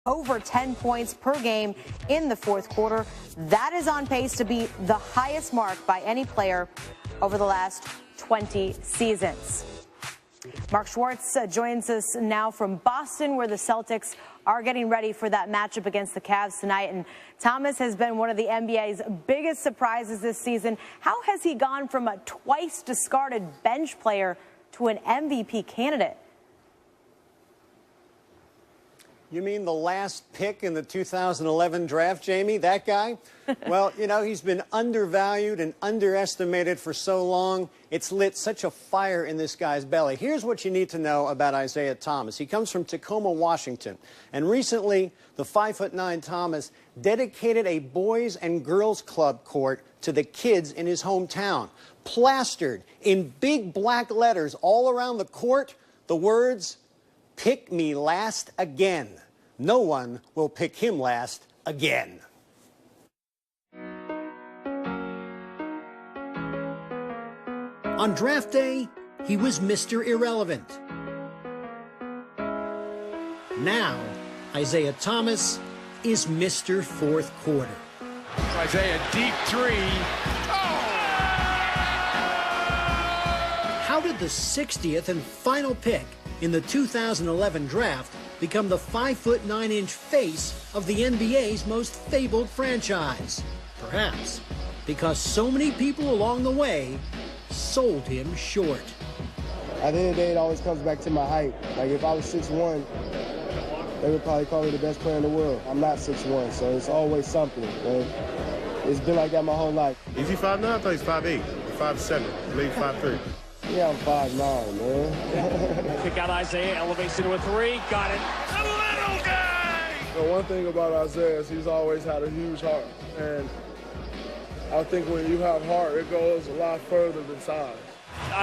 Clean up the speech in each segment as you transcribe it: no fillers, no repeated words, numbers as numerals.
over 10 points per game in the fourth quarter. That is on pace to be the highest mark by any player over the last 20 seasons. Mark Schwartz joins us now from Boston, where the Celtics are getting ready for that matchup against the Cavs tonight. And Thomas has been one of the NBA's biggest surprises this season. How has he gone from a twice discarded bench player to an MVP candidate? You mean the last pick in the 2011 draft, Jamie? That guy? Well, you know, he's been undervalued and underestimated for so long. It's lit such a fire in this guy's belly. Here's what you need to know about Isiah Thomas. He comes from Tacoma, Washington. And recently, the 5'9" Thomas dedicated a boys and girls club court to the kids in his hometown. Plastered in big black letters all around the court, the words, "Pick me last again. No one will pick him last again." On draft day, he was Mr. Irrelevant. Now, Isiah Thomas is Mr. Fourth Quarter. Isiah, deep three. How did the 60th and final pick in the 2011 draft become the 5'9" face of the NBA's most fabled franchise? Perhaps because so many people along the way sold him short. At the end of the day, it always comes back to my height. Like, if I was 6'1", they would probably call me the best player in the world. I'm not 6'1", so it's always something. And it's been like that my whole life. Is he 5'9"? I thought he's 5'8", 5'7", maybe 5'3". Yeah, I'm 5'9", man. Kick out Isiah, elevates into a three, got it. A little guy! The one thing about Isiah is he's always had a huge heart. And I think when you have heart, it goes a lot further than size.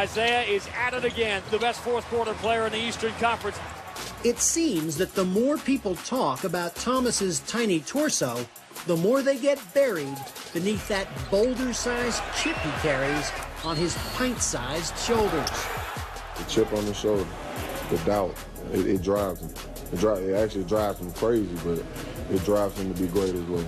Isiah is at it again, the best fourth quarter player in the Eastern Conference. It seems that the more people talk about Thomas's tiny torso, the more they get buried beneath that boulder-sized chip he carries on his pint-sized shoulders. The chip on the shoulder, the doubt, it drives him. It actually drives him crazy, but it drives him to be great as well.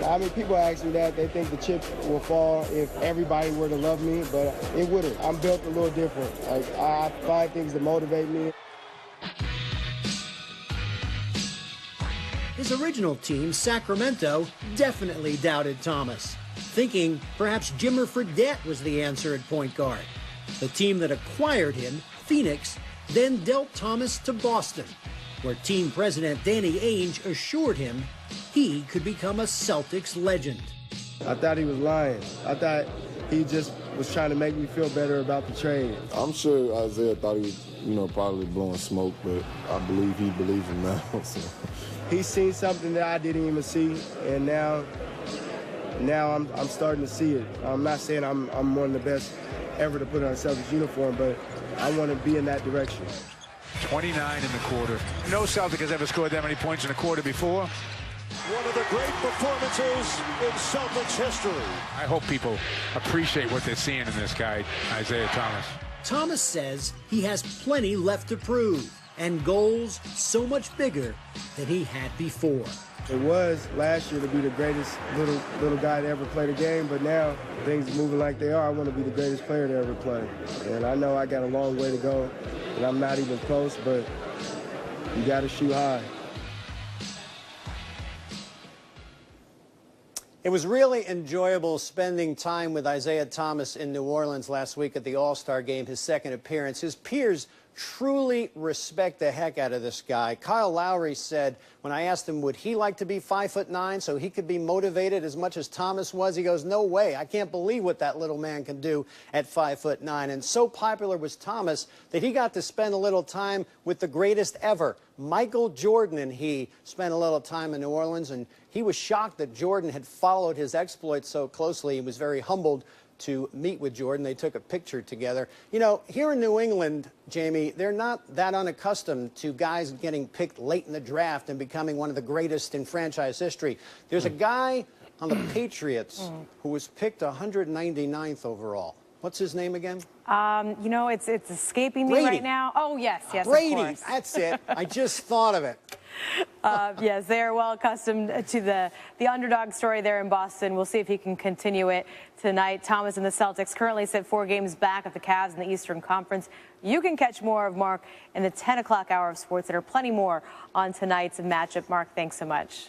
I mean, people ask me that. They think the chip will fall if everybody were to love me, but it wouldn't. I'm built a little different. Like, I find things that motivate me. His original team, Sacramento, definitely doubted Thomas, thinking perhaps Jimmer Fredette was the answer at point guard. The team that acquired him, Phoenix, then dealt Thomas to Boston, where team president Danny Ainge assured him he could become a Celtics legend. I thought he was lying. I thought he just was trying to make me feel better about the trade. I'm sure Isiah thought he was, probably blowing smoke, but I believe he believes him now. So. He's seen something that I didn't even see, and now I'm starting to see it. I'm not saying I'm one of the best ever to put on a Celtics uniform, but I want to be in that direction. 29 in the quarter. No Celtic has ever scored that many points in a quarter before. One of the great performances in Celtics history. I hope people appreciate what they're seeing in this guy, Isiah Thomas. Thomas says he has plenty left to prove and goals so much bigger than he had before. It was last year to be the greatest little guy to ever play the game, but now things are moving like they are. I want to be the greatest player to ever play. And I know I got a long way to go, and I'm not even close, but you got to shoot high. It was really enjoyable spending time with Isiah Thomas in New Orleans last week at the All-Star Game, his second appearance. His peers truly respect the heck out of this guy. Kyle Lowry said, when I asked him, would he like to be 5'9" so he could be motivated as much as Thomas was, he goes, no way. I can't believe what that little man can do at 5'9". And so popular was Thomas that he got to spend a little time with the greatest ever. Michael Jordan and he spent a little time in New Orleans, and he was shocked that Jordan had followed his exploits so closely. He was very humbled to meet with Jordan. They took a picture together. You know, here in New England, Jamie, they're not that unaccustomed to guys getting picked late in the draft and becoming one of the greatest in franchise history. There's a guy on the Patriots who was picked 199th overall. What's his name again? You know, it's escaping me Brady. right now. Oh, yes, Brady, of course. that's it. I just thought of it. Yes, they are well accustomed to the underdog story there in Boston. We'll see if he can continue it tonight. Thomas and the Celtics currently sit 4 games back of the Cavs in the Eastern Conference. You can catch more of Mark in the 10 o'clock hour of sports. There are plenty more on tonight's matchup. Mark, thanks so much.